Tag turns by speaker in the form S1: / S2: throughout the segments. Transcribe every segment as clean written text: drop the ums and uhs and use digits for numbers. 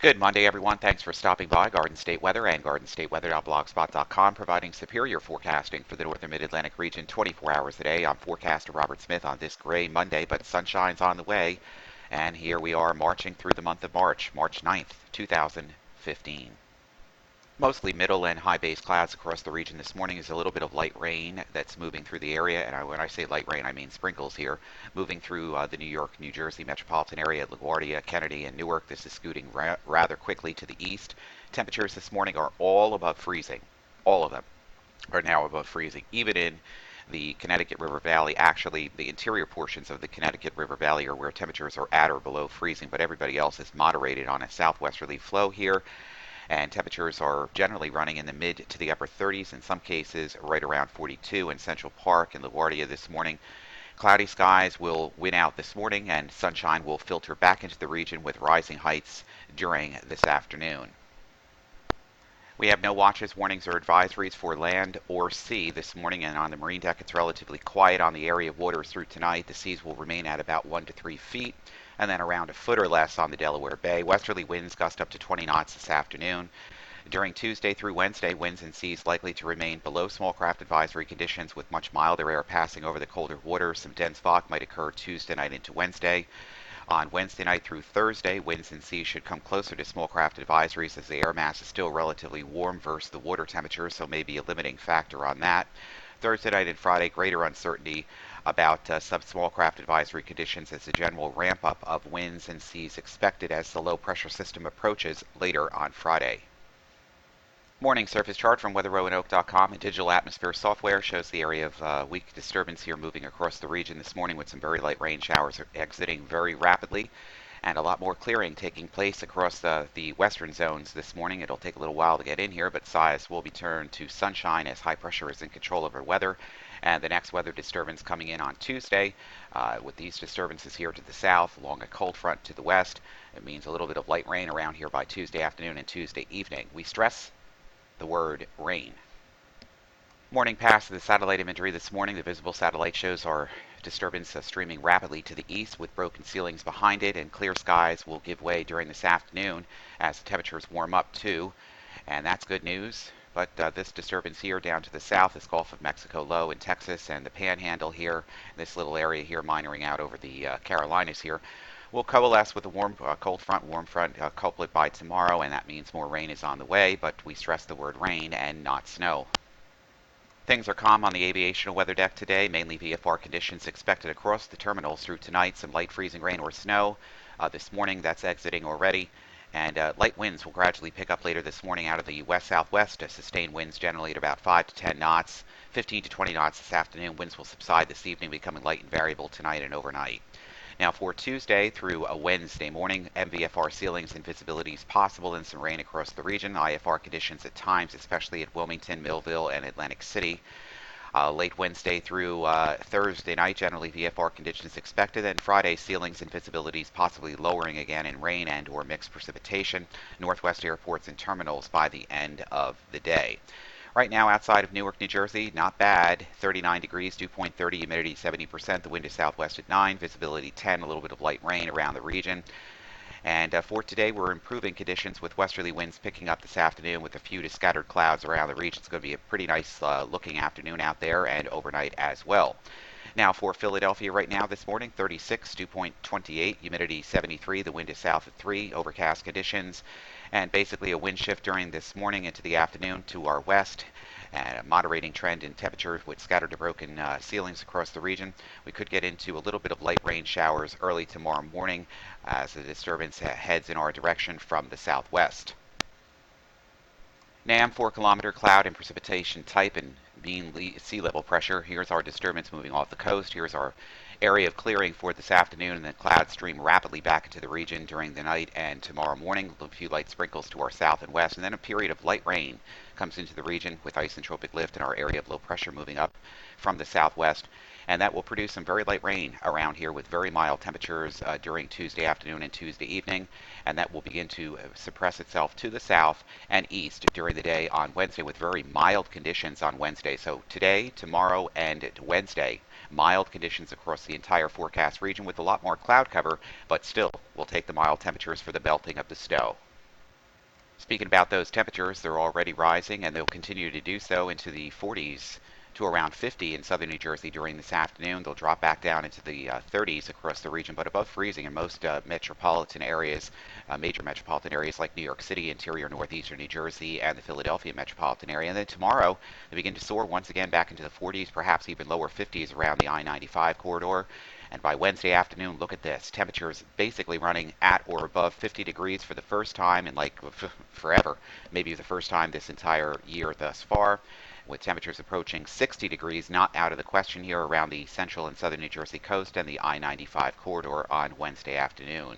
S1: Good Monday, everyone. Thanks for stopping by. Garden State Weather and GardenStateWeather.blogspot.com, providing superior forecasting for the northern mid-Atlantic region 24 hours a day. I'm forecaster Robert Smith on this gray Monday, but sunshine's on the way. And here we are marching through the month of March, March 9th, 2015. Mostly middle and high base clouds across the region this morning. Is a little bit of light rain that's moving through the area. And when I say light rain, I mean sprinkles here. Moving through the New York, New Jersey metropolitan area at LaGuardia, Kennedy, and Newark. This is scooting rather quickly to the east. Temperatures this morning are all above freezing. All of them are now above freezing. Even in the Connecticut River Valley, actually the interior portions of the Connecticut River Valley are where temperatures are at or below freezing, but everybody else is moderated on a southwesterly flow here, and temperatures are generally running in the mid to the upper 30s, in some cases right around 42 in Central Park and LaGuardia this morning. Cloudy skies will win out this morning, and sunshine will filter back into the region with rising heights during this afternoon. We have no watches, warnings, or advisories for land or sea this morning, and on the marine deck it's relatively quiet on the area of waters through tonight. The seas will remain at about 1 to 3 feet, and then around a foot or less on the Delaware Bay. Westerly winds gust up to 20 knots this afternoon. During Tuesday through Wednesday, winds and seas likely to remain below small craft advisory conditions, with much milder air passing over the colder waters. Some dense fog might occur Tuesday night into Wednesday. On Wednesday night through Thursday, winds and seas should come closer to small craft advisories, as the air mass is still relatively warm versus the water temperature, so maybe a limiting factor on that. Thursday night and Friday, greater uncertainty about some small craft advisory conditions, as a general ramp up of winds and seas expected as the low pressure system approaches later on Friday. Morning surface chart from weatherroanoke.com. Digital atmosphere software shows the area of weak disturbance here moving across the region this morning, with some very light rain showers exiting very rapidly, and a lot more clearing taking place across the western zones this morning. It'll take a little while to get in here, but skies will be turned to sunshine as high pressure is in control over weather. And the next weather disturbance coming in on Tuesday, with these disturbances here to the south along a cold front to the west. It means a little bit of light rain around here by Tuesday afternoon and Tuesday evening. We stress the word rain. Morning pass of the satellite imagery this morning. The visible satellite shows our disturbance streaming rapidly to the east, with broken ceilings behind it, and clear skies will give way during this afternoon as the temperatures warm up too, and that's good news. But this disturbance here down to the south is Gulf of Mexico low in Texas and the Panhandle here, this little area here minoring out over the Carolinas here, will coalesce with a warm, cold front, warm front couplet by tomorrow, and that means more rain is on the way, but we stress the word rain and not snow. Things are calm on the aviational weather deck today, mainly VFR conditions expected across the terminals through tonight. Some light freezing rain or snow. This morning that's exiting already, and light winds will gradually pick up later this morning out of the west-southwest. Sustained winds generally at about 5 to 10 knots, 15 to 20 knots this afternoon. Winds will subside this evening, becoming light and variable tonight and overnight. Now for Tuesday through a Wednesday morning, MVFR ceilings and visibilities possible, and some rain across the region. IFR conditions at times, especially at Wilmington, Millville, and Atlantic City. Late Wednesday through Thursday night, generally VFR conditions expected, and Friday ceilings and visibilities possibly lowering again in rain and or mixed precipitation. Northwest airports and terminals by the end of the day. Right now outside of Newark, New Jersey, not bad. 39 degrees, dew point 30, humidity 70%. The wind is southwest at 9, visibility 10, a little bit of light rain around the region. And for today, we're improving conditions with westerly winds picking up this afternoon with a few scattered clouds around the region. It's going to be a pretty nice looking afternoon out there, and overnight as well. Now for Philadelphia right now this morning, 36, dew point 28, humidity 73. The wind is south at 3, overcast conditions, and basically a wind shift during this morning into the afternoon to our west, and a moderating trend in temperature with scattered to broken ceilings across the region. We could get into a little bit of light rain showers early tomorrow morning as the disturbance heads in our direction from the southwest. NAM 4-kilometer cloud and precipitation type and mean sea level pressure. Here's our disturbance moving off the coast. Here's our area of clearing for this afternoon, and then clouds stream rapidly back into the region during the night and tomorrow morning. A few light sprinkles to our south and west, and then a period of light rain comes into the region with isentropic lift and our area of low pressure moving up from the southwest. And that will produce some very light rain around here with very mild temperatures during Tuesday afternoon and Tuesday evening, and that will begin to suppress itself to the south and east during the day on Wednesday, with very mild conditions on Wednesday. So today, tomorrow, and Wednesday, mild conditions across the entire forecast region with a lot more cloud cover, but still we'll take the mild temperatures for the belting of the snow. Speaking about those temperatures, they're already rising and they'll continue to do so into the 40s to around 50 in southern New Jersey during this afternoon. They'll drop back down into the 30s across the region, but above freezing in most metropolitan areas, major metropolitan areas like New York City, interior northeastern New Jersey, and the Philadelphia metropolitan area. And then tomorrow, they begin to soar once again back into the 40s, perhaps even lower 50s around the I-95 corridor. And by Wednesday afternoon, look at this. Temperatures basically running at or above 50 degrees for the first time in like forever. Maybe the first time this entire year thus far, with temperatures approaching 60 degrees, not out of the question here around the central and southern New Jersey coast and the I-95 corridor on Wednesday afternoon.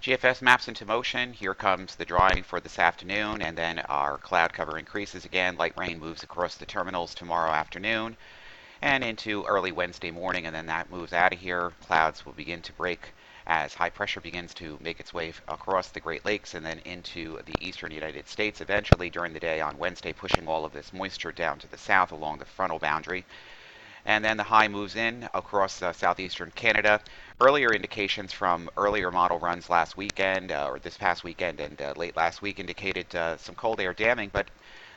S1: GFS maps into motion. Here comes the drying for this afternoon, and then our cloud cover increases again. Light rain moves across the terminals tomorrow afternoon and into early Wednesday morning, and then that moves out of here. Clouds will begin to break as high pressure begins to make its way across the Great Lakes and then into the eastern United States, eventually during the day on Wednesday, pushing all of this moisture down to the south along the frontal boundary. And then the high moves in across southeastern Canada. Earlier indications from earlier model runs last weekend, or this past weekend and late last week, indicated some cold air damming, but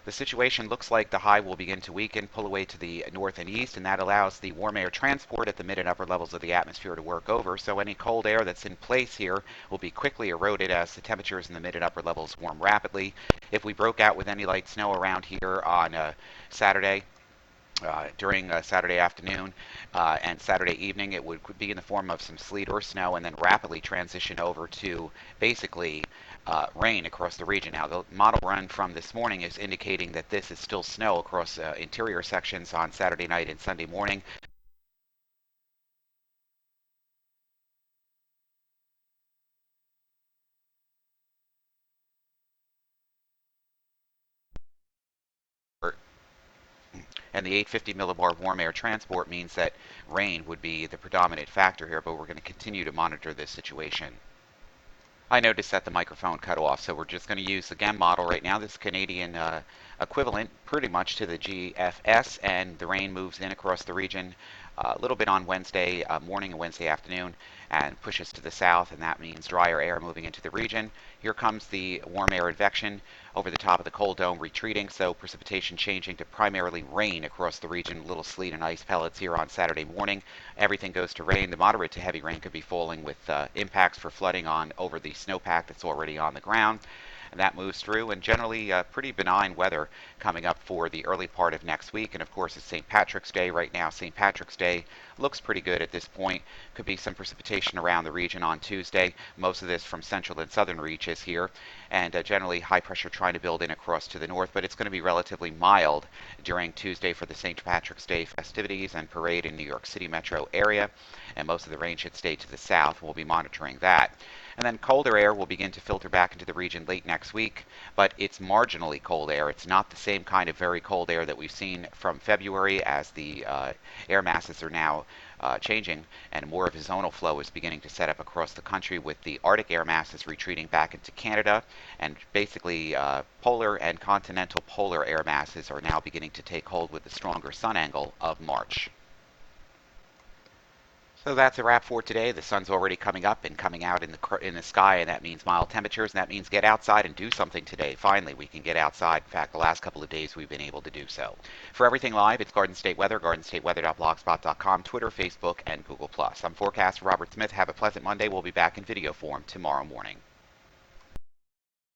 S1: the situation looks like the high will begin to weaken, pull away to the north and east, and that allows the warm air transport at the mid and upper levels of the atmosphere to work over. So any cold air that's in place here will be quickly eroded as the temperatures in the mid and upper levels warm rapidly. If we broke out with any light snow around here on Saturday, during Saturday afternoon and Saturday evening, it would be in the form of some sleet or snow and then rapidly transition over to basically rain across the region. Now, the model run from this morning is indicating that this is still snow across interior sections on Saturday night and Sunday morning. And the 850 millibar warm air transport means that rain would be the predominant factor here, but we're going to continue to monitor this situation. I noticed that the microphone cut off, so we're just going to use the GEM model right now. This Canadian equivalent pretty much to the GFS, and the rain moves in across the region a little bit on Wednesday morning and Wednesday afternoon and pushes to the south, and that means drier air moving into the region. Here comes the warm air advection over the top of the cold dome retreating, so precipitation changing to primarily rain across the region. Little sleet and ice pellets here on Saturday morning. Everything goes to rain. The moderate to heavy rain could be falling with impacts for flooding on over the snowpack that's already on the ground. And that moves through, and generally pretty benign weather coming up for the early part of next week. And of course, it's St. Patrick's Day right now. St. Patrick's Day looks pretty good at this point. Could be some precipitation around the region on Tuesday. Most of this from central and southern reaches here, and generally high pressure trying to build in across to the north, but it's going to be relatively mild during Tuesday for the St. Patrick's Day festivities and parade in New York City metro area, and most of the rain should stay to the south. We'll be monitoring that. And then colder air will begin to filter back into the region late next week, but it's marginally cold air. It's not the same kind of very cold air that we've seen from February, as the air masses are now changing, and more of a zonal flow is beginning to set up across the country, with the Arctic air masses retreating back into Canada, and basically polar and continental polar air masses are now beginning to take hold with the stronger sun angle of March. So that's a wrap for today. The sun's already coming up and coming out in the sky, and that means mild temperatures, and that means get outside and do something today. Finally, we can get outside. In fact, the last couple of days we've been able to do so. For everything live, it's Garden State Weather, gardenstateweather.blogspot.com, Twitter, Facebook, and Google+. I'm forecaster Robert Smith. Have a pleasant Monday. We'll be back in video form tomorrow morning.